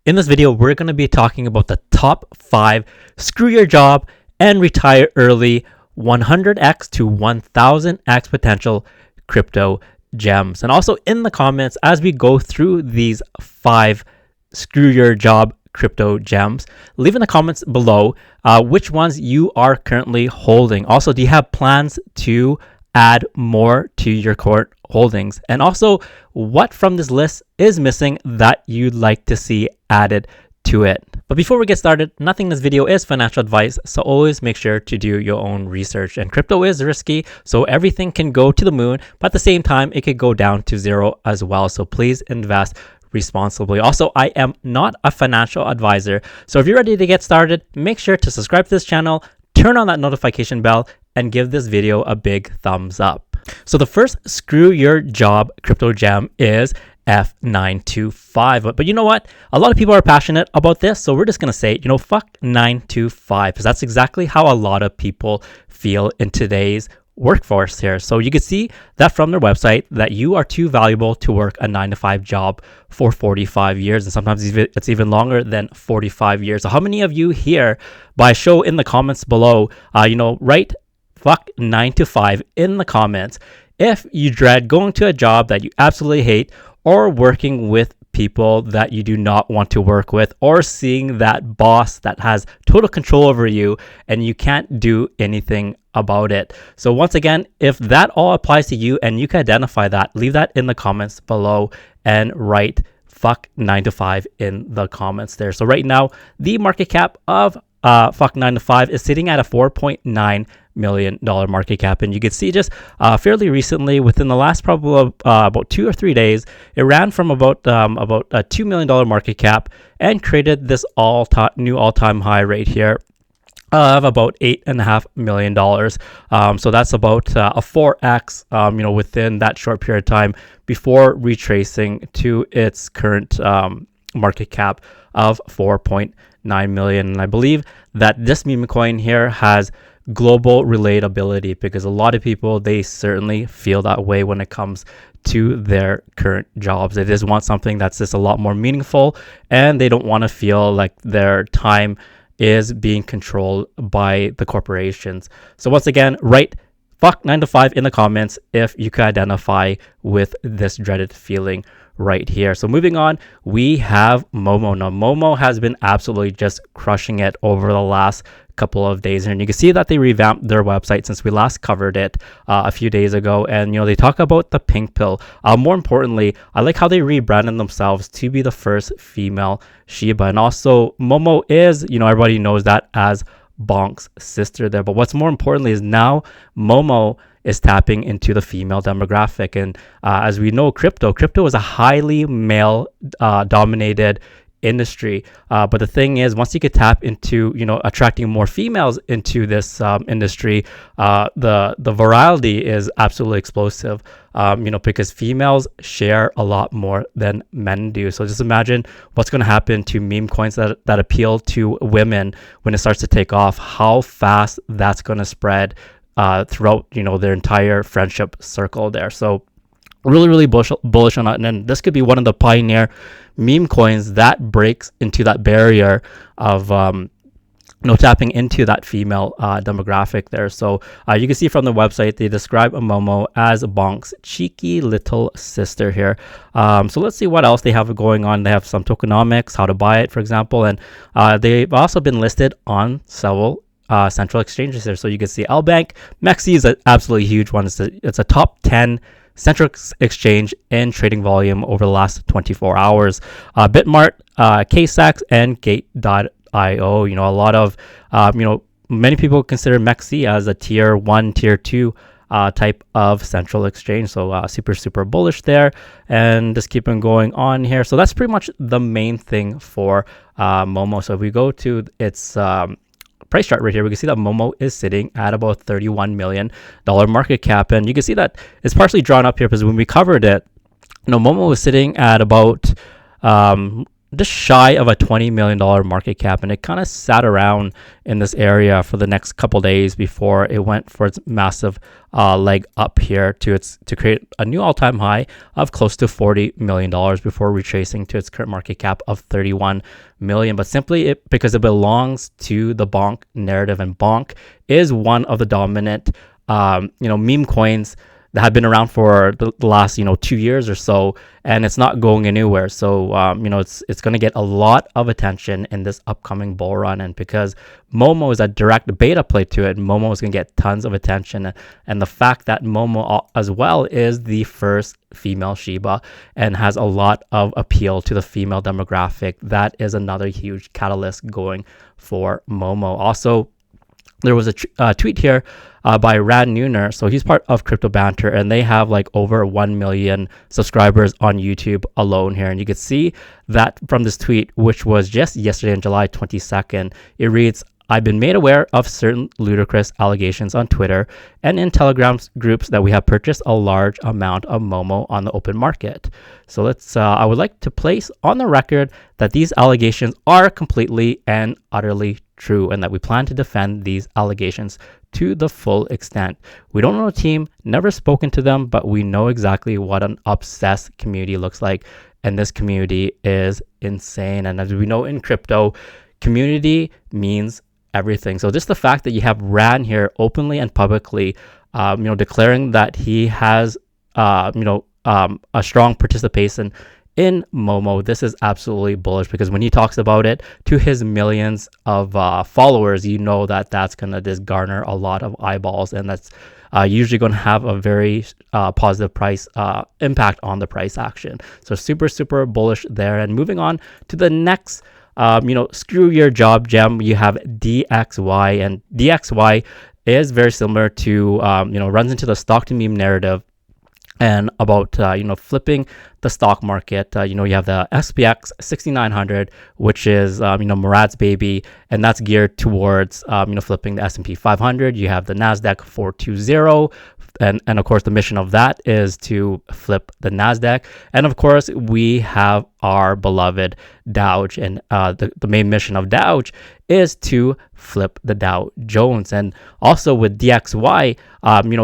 In this video, we're going to be talking about the top 5 screw your job and retire early 100x to 1000x potential crypto gems. And also in the comments, as we go through these 5 screw your job crypto gems, leave in the comments below which ones you are currently holding. Also, do you have plans to add more to your current holdings? And also, what from this list is missing that you'd like to see added to it? But before we get started, nothing in this video is financial advice, so always make sure to do your own research. And crypto is risky, so everything can go to the moon, but at the same time, it could go down to zero as well. So please invest responsibly. Also, I am not a financial advisor, so if you're ready to get started, make sure to subscribe to this channel, turn on that notification bell, and give this video a big thumbs up. So the first screw your job crypto gem is F925. But you know what? A lot of people are passionate about this, so we're just going to say, fuck 925, because that's exactly how a lot of people feel in today's workforce here. So you can see that from their website that you are too valuable to work a 9-to-5 job for 45 years, and sometimes it's even longer than 45 years. So how many of you here, by show in the comments below, write fuck 9-to-5 in the comments if you dread going to a job that you absolutely hate, or working with people that you do not want to work with, or seeing that boss that has total control over you and you can't do anything about it. So once again, if that all applies to you and you can identify that, leave that in the comments below and write fuck 9-to-5 in the comments there. So right now, the market cap of fuck 9-to-5 is sitting at a $4.9 million market cap, and you can see just fairly recently, within the last probably about 2 or 3 days, it ran from about a $2 million market cap and created this new all-time high right here of about $8.5 million. So that's about a 4x within that short period of time before retracing to its current market cap of 4.9 million. And I believe that this meme coin here has global relatability, because a lot of people, they certainly feel that way when it comes to their current jobs. They just want something that's just a lot more meaningful, and they don't want to feel like their time is being controlled by the corporations. So once again, write fuck 9-to-5 in the comments if you can identify with this dreaded feeling right here. So moving on, we have MOMO. Now MOMO has been absolutely just crushing it over the last couple of days, and you can see that they revamped their website since we last covered it a few days ago. And they talk about the pink pill. More importantly, I like how they rebranded themselves to be the first female SHIBA. And also MOMO is, everybody knows that as Bonk's sister there, but what's more importantly is now MOMO is tapping into the female demographic. And as we know, crypto is a highly male dominated industry, but the thing is, once you could tap into attracting more females into this industry, the virality is absolutely explosive, because females share a lot more than men do. So just imagine what's going to happen to meme coins that appeal to women when it starts to take off, how fast that's going to spread throughout their entire friendship circle there. So really bullish on that, and this could be one of the pioneer meme coins that breaks into that barrier of tapping into that female demographic there. So you can see from the website, they describe a MOMO as Bonk's cheeky little sister here. So let's see what else they have going on. They have some tokenomics, how to buy it, for example, and they've also been listed on several central exchanges there. So you can see LBank. MEXC is an absolutely huge one. It's a top 10 central exchange in trading volume over the last 24 hours. Bitmart, KSAX, and Gate.io. A lot of many people consider MEXC as a tier 1, tier 2 type of central exchange. So super bullish there, and just keeping going on here. So that's pretty much the main thing for MOMO. So if we go to its price chart right here, we can see that MOMO is sitting at about $31 million market cap, and you can see that it's partially drawn up here because when we covered it, MOMO was sitting at about just shy of a $20 million market cap, and it kind of sat around in this area for the next couple days before it went for its massive leg up here to create a new all-time high of close to $40 million before retracing to its current market cap of 31 million. But simply because it belongs to the bonk narrative, and bonk is one of the dominant meme coins that have been around for the last 2 years or so, and it's not going anywhere. So it's going to get a lot of attention in this upcoming bull run, and because Momo is a direct beta play to it, Momo is going to get tons of attention. And the fact that Momo as well is the first female Shiba and has a lot of appeal to the female demographic, that is another huge catalyst going for Momo. Also, there was a tweet here by Nuner. So he's part of Crypto Banter, and they have like over 1 million subscribers on YouTube alone here. And you can see that from this tweet, which was just yesterday on July 22nd, it reads, "I've been made aware of certain ludicrous allegations on Twitter and in Telegram groups that we have purchased a large amount of Momo on the open market. So I would like to place on the record that these allegations are completely and utterly true, and that we plan to defend these allegations to the full extent. We don't know the team, never spoken to them, but we know exactly what an obsessed community looks like, and this community is insane. And as we know in crypto, community means everything. So just the fact that you have Ran here openly and publicly, declaring that he has, a strong participation in Momo, this is absolutely bullish, because when he talks about it to his millions of followers, that's going to just garner a lot of eyeballs, and that's usually going to have a very positive price impact on the price action. So super, super bullish there. And moving on to the next screw your job gem, you have DXY, and DXY is very similar to runs into the stock to meme narrative and about flipping the stock market. You have the SPX 6900, which is Murad's baby, and that's geared towards flipping the S&P 500. You have the Nasdaq 420, and of course the mission of that is to flip the Nasdaq. And of course we have our beloved DOWGE, and the main mission of DOWGE is to flip the Dow Jones. And also with DXY,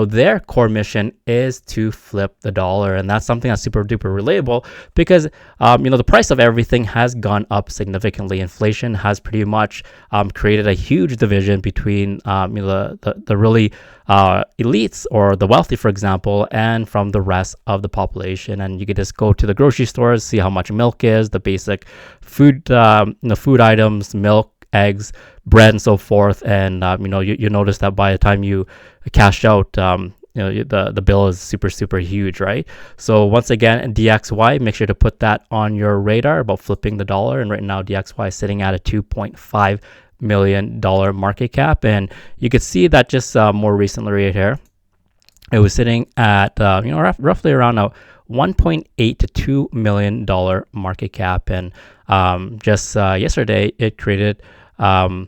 their core mission is to flip the dollar, and that's something that's super duper relatable, because the price of everything has gone up significantly. Inflation has pretty much created a huge division between the really elites or the wealthy, for example, and from the rest of the population. And you could just go to the grocery stores, see how much milk is, the basic food food items, milk, eggs, bread, and so forth. And you notice that by the time you cash out, the bill is super, super huge, right? So once again, DXY, make sure to put that on your radar about flipping the dollar. And right now DXY is sitting at a $2.5 million market cap, and you could see that just more recently right here, it was sitting at roughly around a $1.8 to $2 million market cap. And just yesterday it created a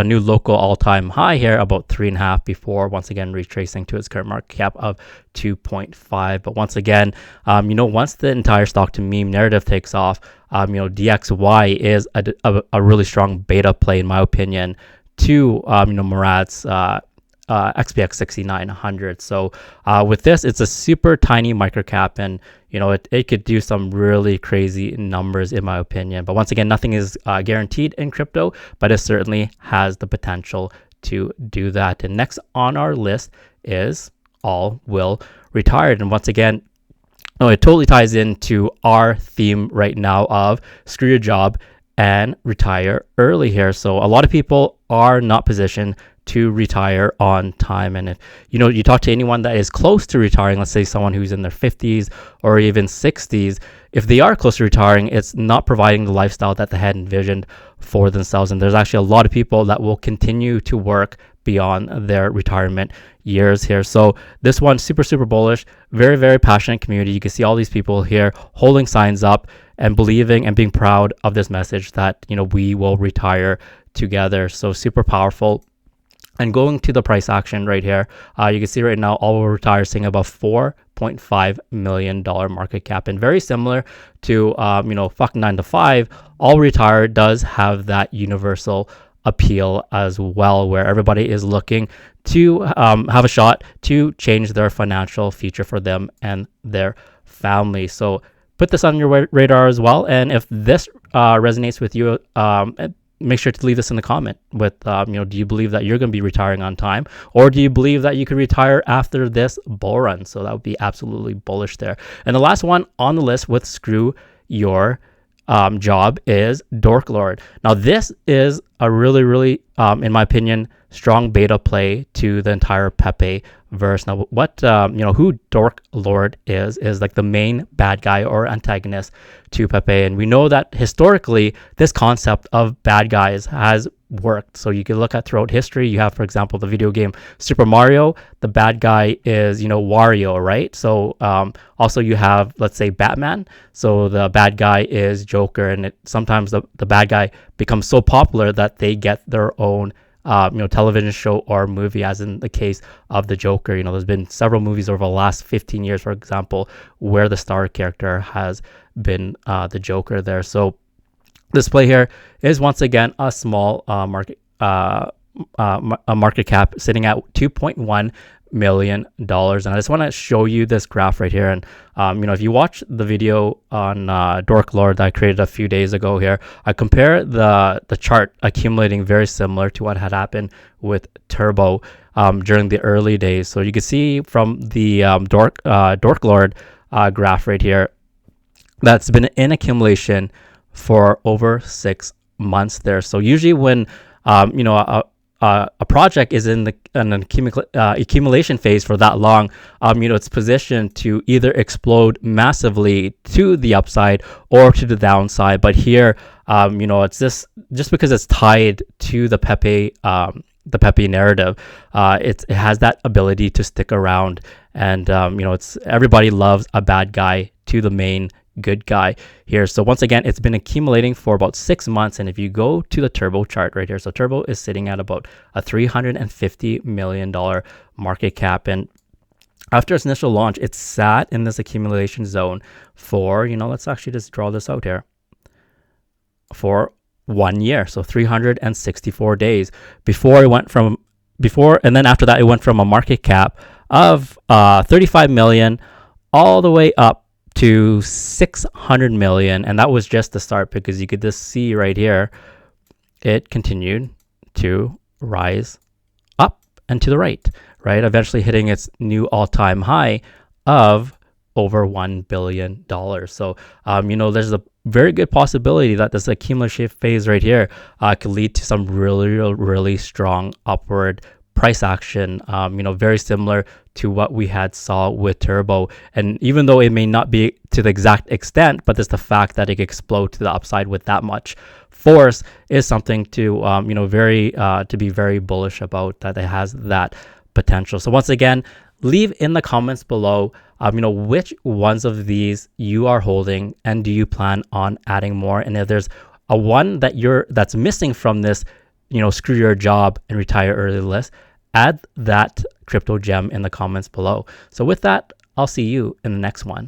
new local all-time high here, about 3.5, before once again retracing to its current market cap of 2.5. But once again, once the entire stock to meme narrative takes off, DXY is a really strong beta play, in my opinion, to Murad's XPX 6900. So with this, it's a super tiny microcap, and it could do some really crazy numbers, in my opinion. But once again, nothing is guaranteed in crypto, but it certainly has the potential to do that. And next on our list is All Will Retired. And once again, it totally ties into our theme right now of screw your job and retire early here. So a lot of people are not positioned to retire on time. And if you talk to anyone that is close to retiring, let's say someone who's in their 50s or even 60s, if they are close to retiring, it's not providing the lifestyle that they had envisioned for themselves. And there's actually a lot of people that will continue to work beyond their retirement years here. So this one, super, super bullish, very, very passionate community. You can see all these people here holding signs up and believing and being proud of this message that we will retire together. So super powerful. And going to the price action right here, you can see right now all will retire seeing about $4.5 million market cap, and very similar to fuck 9 to 5. All retire does have that universal appeal as well, where everybody is looking to have a shot to change their financial future for them and their family. So put this on your radar as well, and if this resonates with you, make sure to leave this in the comment with, do you believe that you're going to be retiring on time, or do you believe that you could retire after this bull run? So that would be absolutely bullish there. And the last one on the list with screw your job is Dork Lord. Now this is a really, in my opinion, strong beta play to the entire Pepe verse. Now what who Dork Lord is like the main bad guy or antagonist to Pepe, and we know that historically this concept of bad guys has worked. So you can look at throughout history. You have, for example, the video game Super Mario. The bad guy is Wario, right? So also you have, let's say, Batman. So the bad guy is Joker, and sometimes the bad guy becomes so popular that they get their own television show or movie, as in the case of the Joker. There's been several movies over the last 15 years, for example, where the star character has been the Joker there. So this play here is once again a small market cap sitting at $2.1 million. And I just want to show you this graph right here. And if you watch the video on Dork Lord that I created a few days ago here, I compare the chart accumulating very similar to what had happened with Turbo during the early days. So you can see from the Dork Lord graph right here, that's been in accumulation for over 6 months there. So usually when a project is in an accumulation phase for that long, it's positioned to either explode massively to the upside or to the downside. But here, it's just because it's tied to the Pepe narrative, it has that ability to stick around, and it's everybody loves a bad guy to the main good guy here. So once again, it's been accumulating for about 6 months, and if you go to the Turbo chart right here, so Turbo is sitting at about a $350 million market cap, and after its initial launch, it sat in this accumulation zone for, let's actually just draw this out here, for 1 year, so 364 days before it went from and then after that it went from a market cap of 35 million all the way up to 600 million, and that was just the start, because you could just see right here it continued to rise up and to the right, eventually hitting its new all-time high of over $1 billion. So there's a very good possibility that this accumulation phase right here could lead to some really strong upward price action, very similar to what we had saw with Turbo. And even though it may not be to the exact extent, but just the fact that it could explode to the upside with that much force is something to to be very bullish about, that it has that potential. So once again, leave in the comments below which ones of these you are holding, and do you plan on adding more? And if there's a one that's missing from this screw your job and retire early list, add that crypto gem in the comments below. So with that, I'll see you in the next one.